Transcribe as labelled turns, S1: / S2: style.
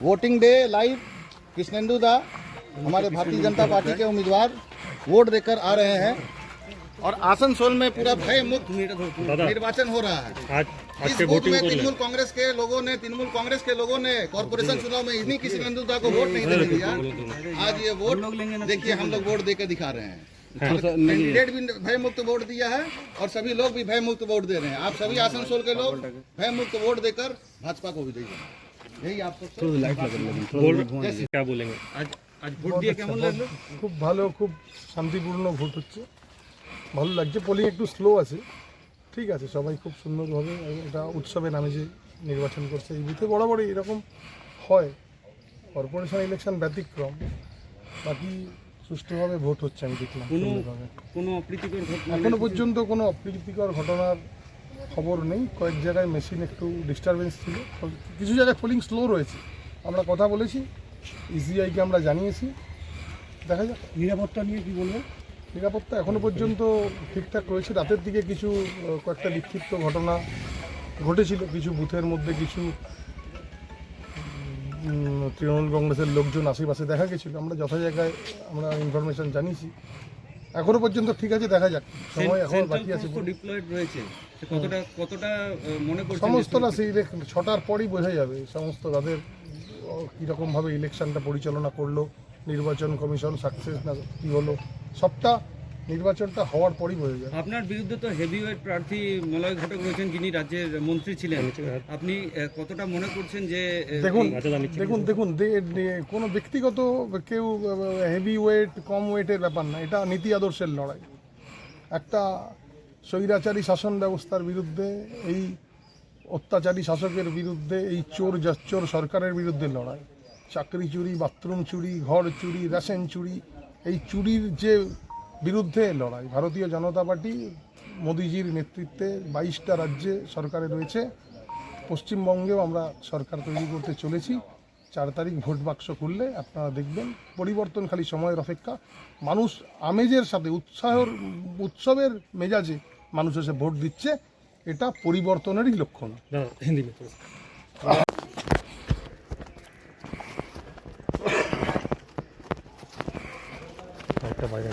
S1: Voting day live Krishnendu दा हमारे Bharatiya Janata party के उम्मीदवार वोट देकर आ रहे हैं और आसनसोल में पूरा भय मुक्त निर्वाचन हो रहा है। इस बूथ में तृणमूल कांग्रेस के लोगों ने कॉर्पोरेशन चुनाव में इन्हीं कृष्णेंदु दा को वोट नहीं देने दिया। आज ये वोट देखिए, हम लोग वोट देकर दिखा रहे हैं। कैंडिडेट भी भय मुक्त वोट दिया है और सभी लोग भी भय मुक्त वोट दे रहे हैं। आप सभी आसनसोल के लोग भय मुक्त वोट देकर भाजपा को भी दीजिए। यही आपको
S2: क्या बोलेंगे? आज ভোট দিয়ে কেমন লাগলো?
S3: খুব ভালো, খুব শান্তিপূর্ণ ভোট হচ্ছে, ভালো লাগছে। পোলিং একটু স্লো আছে, ঠিক আছে। সবাই খুব সুন্দরভাবে এটা উৎসবে নামে যে নির্বাচন করছে। এই বুথে বরাবরই এরকম হয়, কর্পোরেশন ইলেকশন ব্যতিক্রম। বাকি সুষ্ঠুভাবে ভোট হচ্ছে, আমি দেখলাম।
S2: কোনো অপ্রীতিকর ঘটনা
S3: এখনো পর্যন্ত কোনো অপ্রীতিকর ঘটনার খবর নেই। কয়েক জায়গায় মেশিন একটু ডিস্টারবেন্স ছিল, কিছু জায়গায় পোলিং স্লো রয়েছে। আমরা কথা বলেছি, ইসিআইকে আমরা জানিয়েছি, দেখা যাক।
S2: নিরাপত্তা নিয়ে কি বলবো?
S3: নিরাপত্তা এখনো পর্যন্ত ঠিকঠাক রয়েছে। রাতের দিকে কিছু কয়েকটা বিক্ষিপ্ত ঘটনা ঘটেছিল, কিছু বুথের মধ্যে কিছু তৃণমূল কংগ্রেসের লোকজন আশেপাশে দেখা গেছিলো। আমরা যথা জায়গায় আমরা ইনফরমেশন জানিয়েছি। এখনো পর্যন্ত ঠিক আছে, দেখা যাক, সময় এখন বাকি আছে।
S2: ডিপ্লয়েড রয়েছে, কতটা মনে করছেন?
S3: সমস্তটা সেই 6টার পরই বোঝা যাবে সমস্ত তাদের কীরকমভাবে ইলেকশনটা পরিচালনা করলো, নির্বাচন কমিশন সাকসেস না কী হলো, সবটা নির্বাচনটা হওয়ার পরই বোঝা যায়।
S2: আপনার বিরুদ্ধে তো হেভিওয়েট প্রার্থী মলয় ঘটক রয়েছেন, যিনি রাজ্যের মন্ত্রী ছিলেন। আপনি কতটা মনে করছেন যে
S3: দেখুন কোনো ব্যক্তিগত কেউ হেভি ওয়েট কম ওয়েটের ব্যাপার না, এটা নীতি আদর্শের লড়াই। একটা স্বৈরাচারী শাসন ব্যবস্থার বিরুদ্ধে, এই অত্যাচারী শাসকের বিরুদ্ধে, এই চোর জাচ্চোর সরকারের বিরুদ্ধে লড়াই। চাকরি চুরি, বাথরুম চুরি, ঘর চুরি, রেশন চুরি, এই চুরির যে বিরুদ্ধে লড়াই। ভারতীয় জনতা পার্টি মোদিজির নেতৃত্বে 22টা রাজ্যে সরকারে রয়েছে। পশ্চিমবঙ্গেও আমরা সরকার তৈরি করতে চলেছি। 4 তারিখ ভোট বাক্স খুললে আপনারা দেখবেন পরিবর্তন খালি সময়ের অপেক্ষা। মানুষ আমেজের সাথে উৎসবের মেজাজে মানুষ এসে ভোট দিচ্ছে, এটা পরিবর্তনেরই লক্ষণ।
S2: একটা বাইরে